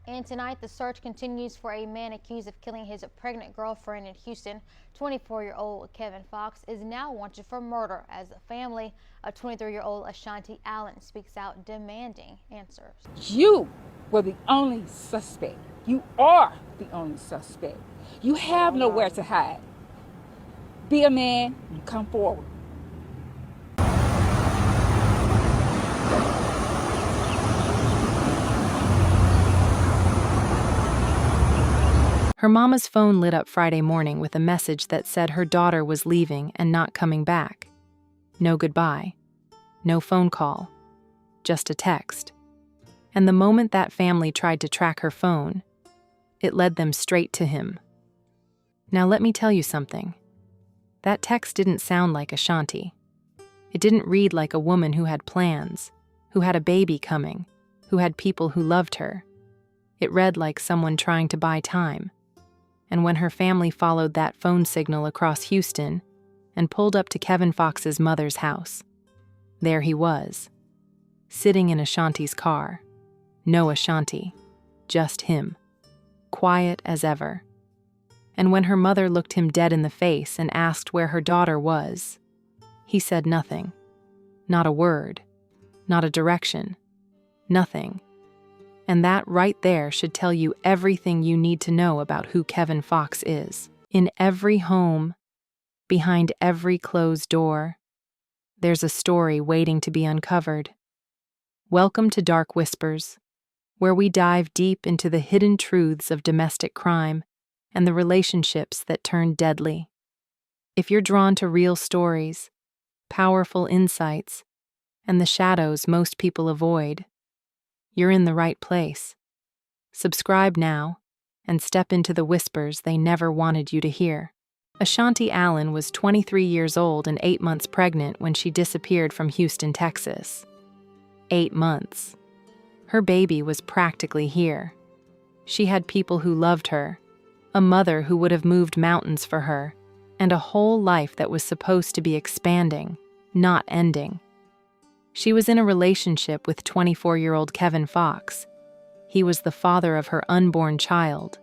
And tonight, the search continues for a man accused of killing his pregnant girlfriend in Houston. 24-year-old Kevin Fox is now wanted for murder as the family of 23-year-old Ashanti Allen speaks out demanding answers. You were the only suspect. You are the only suspect. You have nowhere to hide. Be a man and come forward. Her mama's phone lit up Friday morning with a message that said her daughter was leaving and not coming back. No goodbye. No phone call. Just a text. And the moment that family tried to track her phone, it led them straight to him. Now let me tell you something. That text didn't sound like Ashanti. It didn't read like a woman who had plans, who had a baby coming, who had people who loved her. It read like someone trying to buy time. And when her family followed that phone signal across Houston and pulled up to Kevin Fox's mother's house, there he was, sitting in Ashanti's car. No Ashanti, just him, quiet as ever. And when her mother looked him dead in the face and asked where her daughter was, he said nothing. Not a word, not a direction, nothing. And that right there should tell you everything you need to know about who Kevin Fox is. In every home, behind every closed door, there's a story waiting to be uncovered. Welcome to Dark Whispers, where we dive deep into the hidden truths of domestic crime and the relationships that turn deadly. If you're drawn to real stories, powerful insights, and the shadows most people avoid, you're in the right place. Subscribe now and step into the whispers they never wanted you to hear. Ashanti Allen was 23 years old and 8 months pregnant when she disappeared from Houston, Texas. 8 months. Her baby was practically here. She had people who loved her, a mother who would have moved mountains for her, and a whole life that was supposed to be expanding, not ending. She was in a relationship with 24-year-old Kevin Fox. He was the father of her unborn child,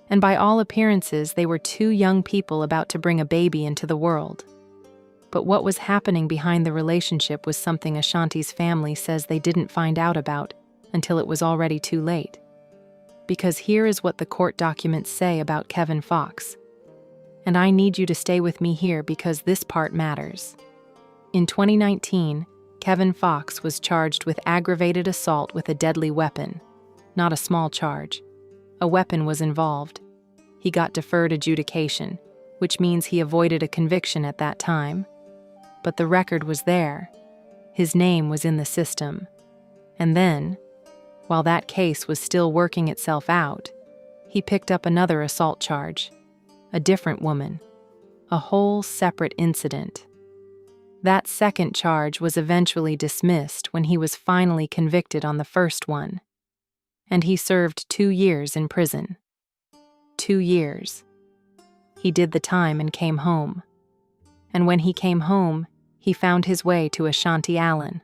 and by all appearances, they were two young people about to bring a baby into the world. But what was happening behind the relationship was something Ashanti's family says they didn't find out about until it was already too late. Because here is what the court documents say about Kevin Fox. And I need you to stay with me here because this part matters. In 2019, Kevin Fox was charged with aggravated assault with a deadly weapon. Not a small charge. A weapon was involved. He got deferred adjudication, which means he avoided a conviction at that time. But the record was there. His name was in the system. And then, while that case was still working itself out, he picked up another assault charge. A different woman. A whole separate incident. That second charge was eventually dismissed when he was finally convicted on the first one. And he served 2 years in prison. 2 years. He did the time and came home. And when he came home, he found his way to Ashanti Allen.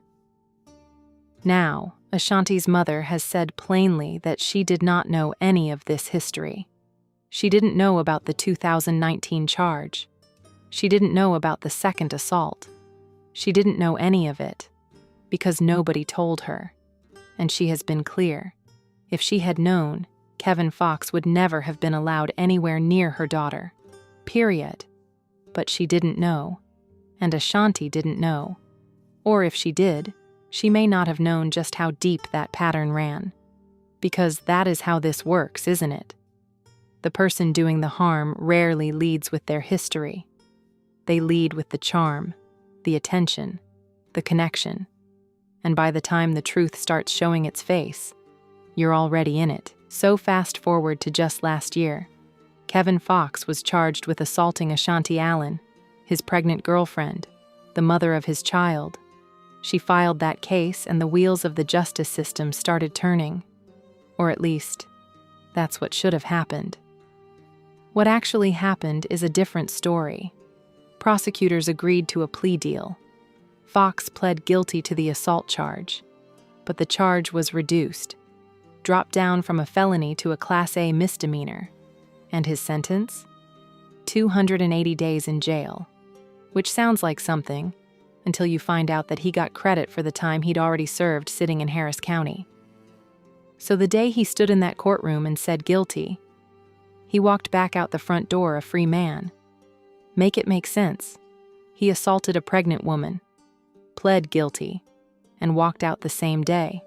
Now, Ashanti's mother has said plainly that she did not know any of this history. She didn't know about the 2019 charge. She didn't know about the second assault. She didn't know any of it, because nobody told her. And she has been clear. If she had known, Kevin Fox would never have been allowed anywhere near her daughter. Period. But she didn't know. And Ashanti didn't know. Or if she did, she may not have known just how deep that pattern ran. Because that is how this works, isn't it? The person doing the harm rarely leads with their history. They lead with the charm, the attention, the connection. And by the time the truth starts showing its face, you're already in it. So fast forward to just last year. Kevin Fox was charged with assaulting Ashanti Allen, his pregnant girlfriend, the mother of his child. She filed that case and the wheels of the justice system started turning. Or at least, that's what should have happened. What actually happened is a different story. Prosecutors agreed to a plea deal. Fox pled guilty to the assault charge, but the charge was reduced. dropped down from a felony to a Class A misdemeanor. And his sentence? 280 days in jail. Which sounds like something, until you find out that he got credit for the time he'd already served sitting in Harris County. So the day he stood in that courtroom and said guilty, he walked back out the front door a free man. Make it make sense. He assaulted a pregnant woman, pled guilty, and walked out the same day.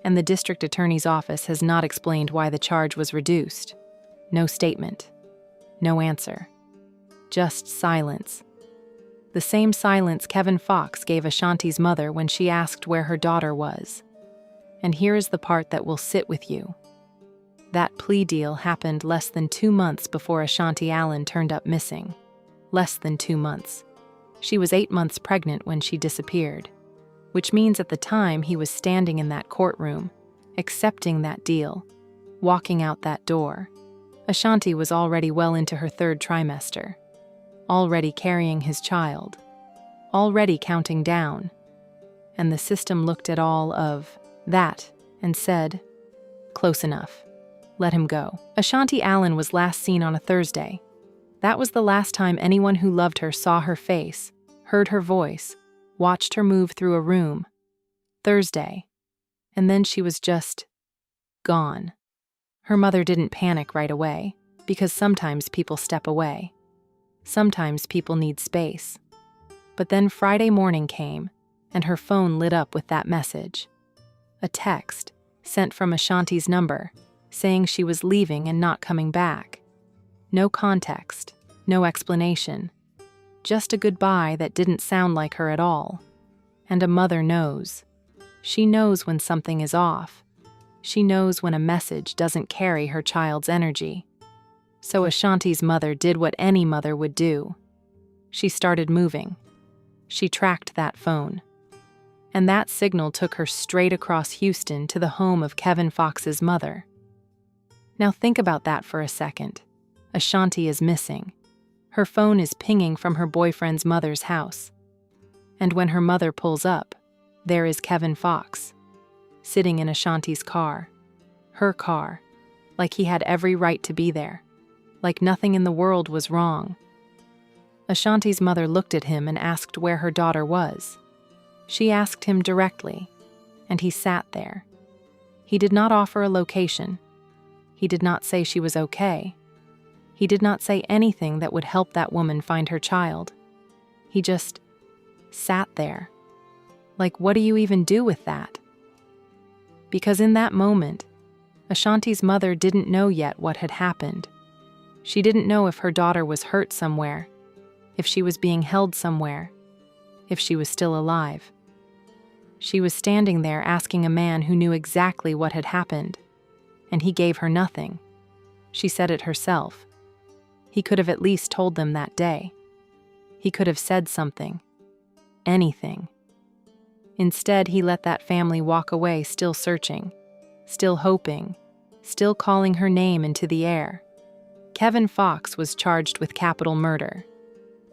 And the district attorney's office has not explained why the charge was reduced. No statement. No answer. Just silence. The same silence Kevin Fox gave Ashanti's mother when she asked where her daughter was. And here is the part that will sit with you. That plea deal happened less than 2 months before Ashanti Allen turned up missing. Less than 2 months. She was 8 months pregnant when she disappeared, which means at the time he was standing in that courtroom, accepting that deal, walking out that door, Ashanti was already well into her 3rd trimester, already carrying his child, already counting down, and the system looked at all of that and said, close enough, let him go. Ashanti Allen was last seen on a Thursday. That was the last time anyone who loved her saw her face, heard her voice, watched her move through a room. Thursday. And then she was just gone. Her mother didn't panic right away, because sometimes people step away. Sometimes people need space. But then Friday morning came, and her phone lit up with that message. A text, sent from Ashanti's number, saying she was leaving and not coming back. No context, no explanation. Just a goodbye that didn't sound like her at all. And a mother knows. She knows when something is off. She knows when a message doesn't carry her child's energy. So Ashanti's mother did what any mother would do. She started moving. She tracked that phone. And that signal took her straight across Houston to the home of Kevin Fox's mother. Now think about that for a second. Ashanti is missing. Her phone is pinging from her boyfriend's mother's house. And when her mother pulls up, there is Kevin Fox, sitting in Ashanti's car, her car, like he had every right to be there, like nothing in the world was wrong. Ashanti's mother looked at him and asked where her daughter was. She asked him directly, and he sat there. He did not offer a location. He did not say she was okay. He did not say anything that would help that woman find her child. He just sat there. Like, what do you even do with that? Because in that moment, Ashanti's mother didn't know yet what had happened. She didn't know if her daughter was hurt somewhere, if she was being held somewhere, if she was still alive. She was standing there asking a man who knew exactly what had happened, and he gave her nothing. She said it herself. He could have at least told them that day. He could have said something. Anything. Instead, he let that family walk away still searching, still hoping, still calling her name into the air. Kevin Fox was charged with capital murder.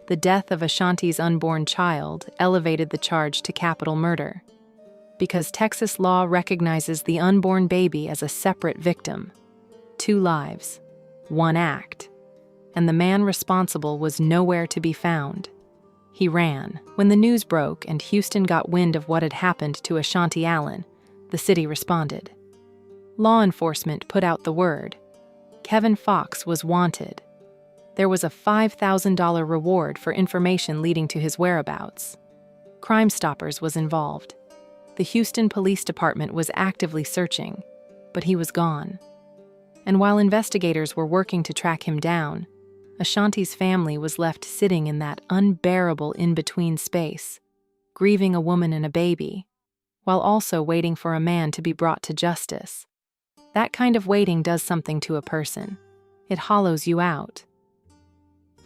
The death of Ashanti's unborn child elevated the charge to capital murder, because Texas law recognizes the unborn baby as a separate victim. 2 lives, 1 act. And the man responsible was nowhere to be found. He ran. When the news broke and Houston got wind of what had happened to Ashanti Allen, the city responded. Law enforcement put out the word. Kevin Fox was wanted. There was a $5,000 reward for information leading to his whereabouts. Crime Stoppers was involved. The Houston Police Department was actively searching, but he was gone. And while investigators were working to track him down, Ashanti's family was left sitting in that unbearable in-between space, grieving a woman and a baby, while also waiting for a man to be brought to justice. That kind of waiting does something to a person. It hollows you out.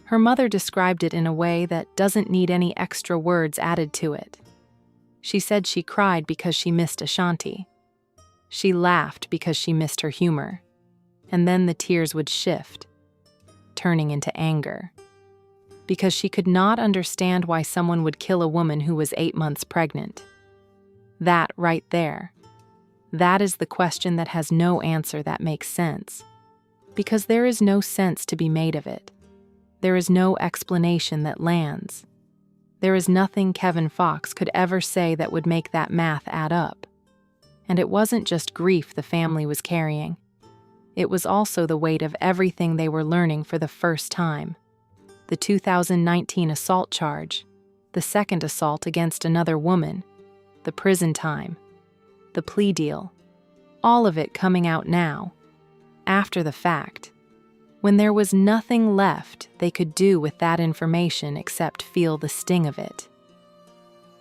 Her mother described it in a way that doesn't need any extra words added to it. She said she cried because she missed Ashanti. She laughed because she missed her humor. And then the tears would shift, turning into anger. Because she could not understand why someone would kill a woman who was 8 months pregnant. That right there. That is the question that has no answer that makes sense, because there is no sense to be made of it. There is no explanation that lands. There is nothing Kevin Fox could ever say that would make that math add up. And it wasn't just grief the family was carrying. It was also the weight of everything they were learning for the first time. The 2019 assault charge, the second assault against another woman, the prison time, the plea deal, all of it coming out now, after the fact, when there was nothing left they could do with that information except feel the sting of it.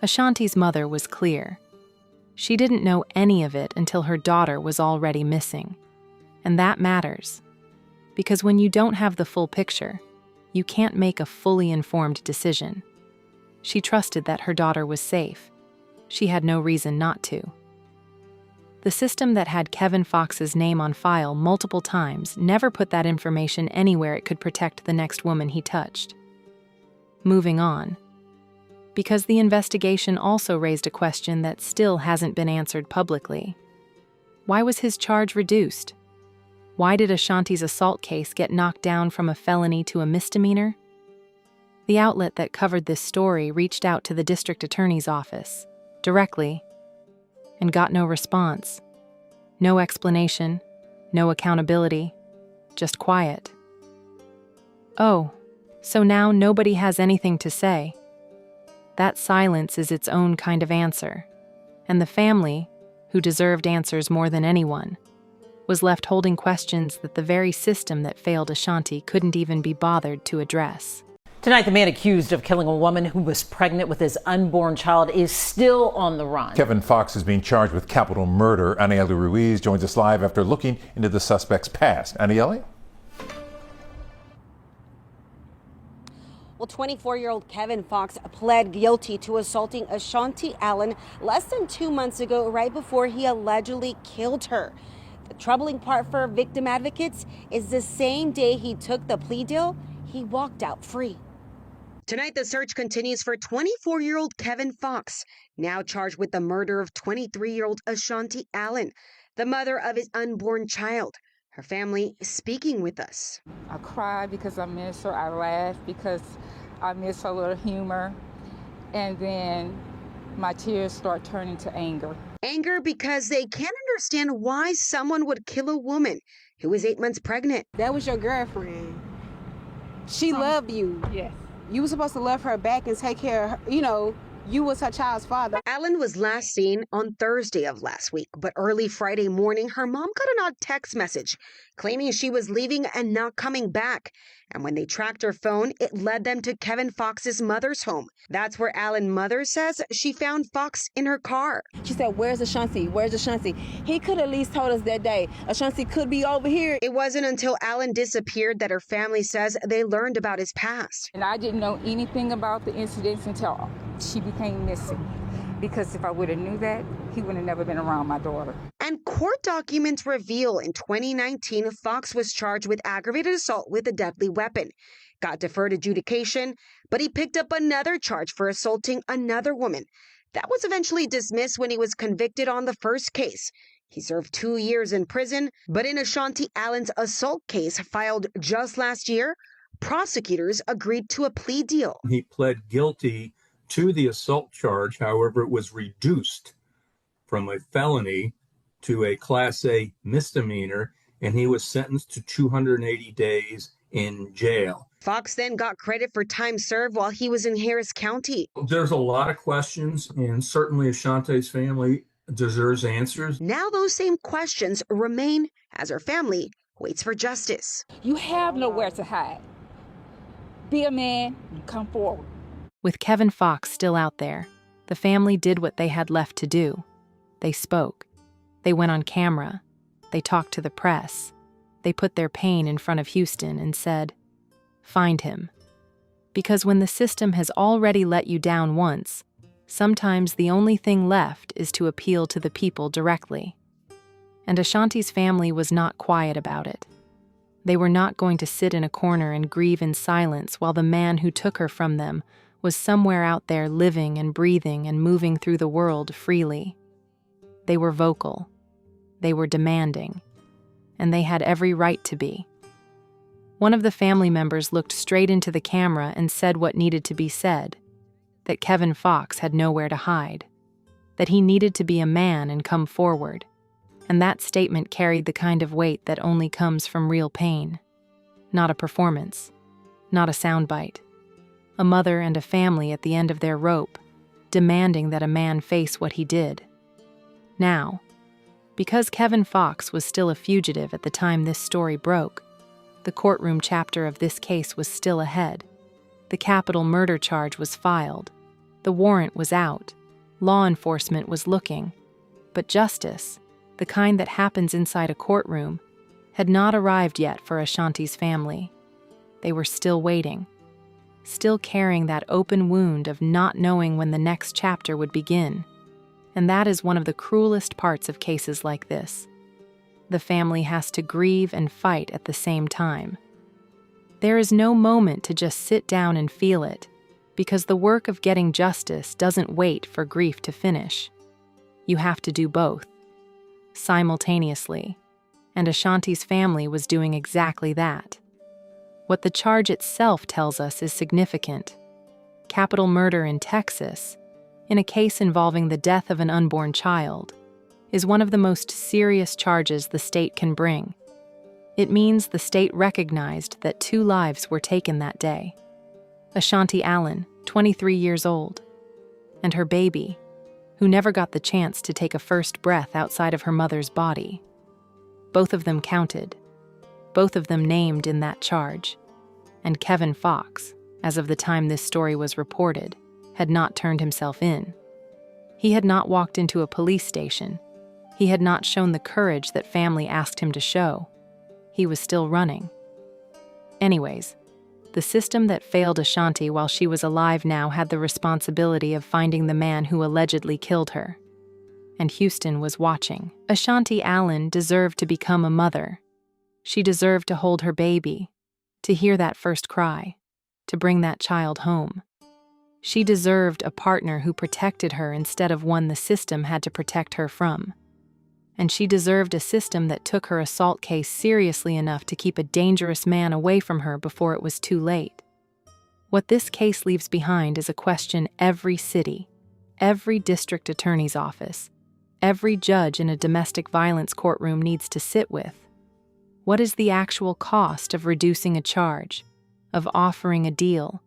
Ashanti's mother was clear. She didn't know any of it until her daughter was already missing. And that matters, because when you don't have the full picture, you can't make a fully informed decision. She trusted that her daughter was safe. She had no reason not to. The system that had Kevin Fox's name on file multiple times never put that information anywhere it could protect the next woman he touched. Moving on. Because the investigation also raised a question that still hasn't been answered publicly. Why was his charge reduced? Why did Ashanti's assault case get knocked down from a felony to a misdemeanor? The outlet that covered this story reached out to the district attorney's office, directly, and got no response. No explanation, no accountability, just quiet. Oh, so now nobody has anything to say. That silence is its own kind of answer, and the family, who deserved answers more than anyone, was left holding questions that the very system that failed Ashanti couldn't even be bothered to address. Tonight, the man accused of killing a woman who was pregnant with his unborn child is still on the run. Kevin Fox is being charged with capital murder. Aniele Ruiz joins us live after looking into the suspect's past. Aniele? Well, 24-year-old Kevin Fox pled guilty to assaulting Ashanti Allen less than 2 months ago, right before he allegedly killed her. The troubling part for victim advocates is the same day he took the plea deal, he walked out free. Tonight, the search continues for 24-year-old Kevin Fox, now charged with the murder of 23-year-old Ashanti Allen, the mother of his unborn child. Her family speaking with us. I cry because I miss her. I laugh because I miss her little humor. And then my tears start turning to anger. Anger because they can't understand why someone would kill a woman who was 8 months pregnant. That was your girlfriend. She loved you. Yes. You were supposed to love her back and take care of her. You know, you was her child's father. Allen was last seen on Thursday of last week, but early Friday morning, her mom got an odd text message claiming she was leaving and not coming back. And when they tracked her phone, it led them to Kevin Fox's mother's home. That's where Allen's mother says she found Fox in her car. She said, "Where's Ashanti? Where's Ashanti?" He could at least told us that day, Ashanti could be over here. It wasn't until Allen disappeared that her family says they learned about his past. And I didn't know anything about the incidents until she became missing. Because if I would have knew that, he would have never been around my daughter. And court documents reveal in 2019, Fox was charged with aggravated assault with a deadly weapon. Got deferred adjudication, but he picked up another charge for assaulting another woman. That was eventually dismissed when he was convicted on the first case. He served 2 years in prison, but in Ashanti Allen's assault case filed just last year, prosecutors agreed to a plea deal. He pled guilty to the assault charge. However, it was reduced from a felony to a Class A misdemeanor, and he was sentenced to 280 days in jail. Fox then got credit for time served while he was in Harris County. There's a lot of questions, and certainly Ashanti's family deserves answers. Now those same questions remain as her family waits for justice. You have nowhere to hide. Be a man and come forward. With Kevin Fox still out there, the family did what they had left to do. They spoke. They went on camera. They talked to the press. They put their pain in front of Houston and said, "Find him." Because when the system has already let you down once, sometimes the only thing left is to appeal to the people directly. And Ashanti's family was not quiet about it. They were not going to sit in a corner and grieve in silence while the man who took her from them was somewhere out there living and breathing and moving through the world freely. They were vocal. they were demanding, and they had every right to be. One of the family members looked straight into the camera and said what needed to be said, that Kevin Fox had nowhere to hide, that he needed to be a man and come forward, and that statement carried the kind of weight that only comes from real pain, not a performance, not a soundbite. A mother and a family at the end of their rope, demanding that a man face what he did. Now, because Kevin Fox was still a fugitive at the time this story broke, the courtroom chapter of this case was still ahead. The capital murder charge was filed. The warrant was out. Law enforcement was looking. But justice, the kind that happens inside a courtroom, had not arrived yet for Ashanti's family. They were still waiting, still carrying that open wound of not knowing when the next chapter would begin. And that is one of the cruelest parts of cases like this. The family has to grieve and fight at the same time. There is no moment to just sit down and feel it, because the work of getting justice doesn't wait for grief to finish. You have to do both, simultaneously, and Ashanti's family was doing exactly that. What the charge itself tells us is significant. Capital murder in Texas, in a case involving the death of an unborn child, is one of the most serious charges the state can bring. It means the state recognized that 2 lives were taken that day. Ashanti Allen, 23 years old, and her baby, who never got the chance to take a first breath outside of her mother's body. Both of them counted, both of them named in that charge, and Kevin Fox, as of the time this story was reported, had not turned himself in. He had not walked into a police station. He had not shown the courage that family asked him to show. He was still running. Anyways, the system that failed Ashanti while she was alive now had the responsibility of finding the man who allegedly killed her. And Houston was watching. Ashanti Allen deserved to become a mother. She deserved to hold her baby, to hear that first cry, to bring that child home. She deserved a partner who protected her instead of one the system had to protect her from. And she deserved a system that took her assault case seriously enough to keep a dangerous man away from her before it was too late. What this case leaves behind is a question every city, every district attorney's office, every judge in a domestic violence courtroom needs to sit with. What is the actual cost of reducing a charge, of offering a deal,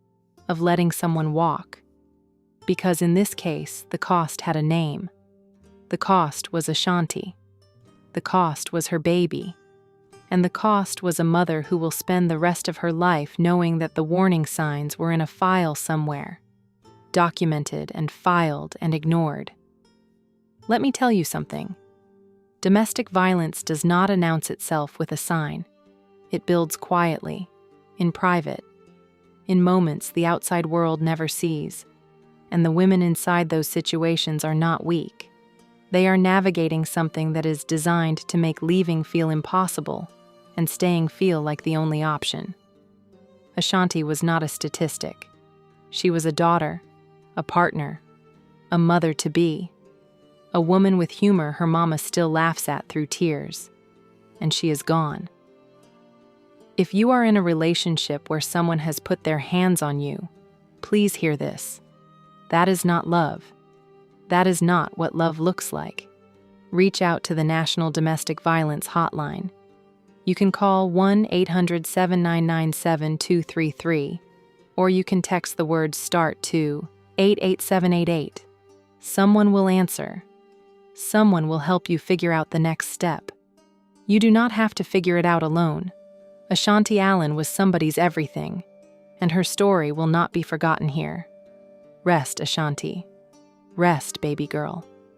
of letting someone walk? Because in this case, the cost had a name. The cost was Ashanti. The cost was her baby. And the cost was a mother who will spend the rest of her life knowing that the warning signs were in a file somewhere, documented and filed and ignored. Let me tell you something. Domestic violence does not announce itself with a sign. It builds quietly, in private, in moments the outside world never sees. And the women inside those situations are not weak. They are navigating something that is designed to make leaving feel impossible and staying feel like the only option. Ashanti was not a statistic. She was a daughter, a partner, a mother-to-be, a woman with humor her mama still laughs at through tears, and she is gone. If you are in a relationship where someone has put their hands on you, please hear this. That is not love. That is not what love looks like. Reach out to the National Domestic Violence Hotline. You can call 1-800-799-7233, or you can text the word START to 88788. Someone will answer. Someone will help you figure out the next step. You do not have to figure it out alone. Ashanti Allen was somebody's everything, and her story will not be forgotten here. Rest, Ashanti. Rest, baby girl.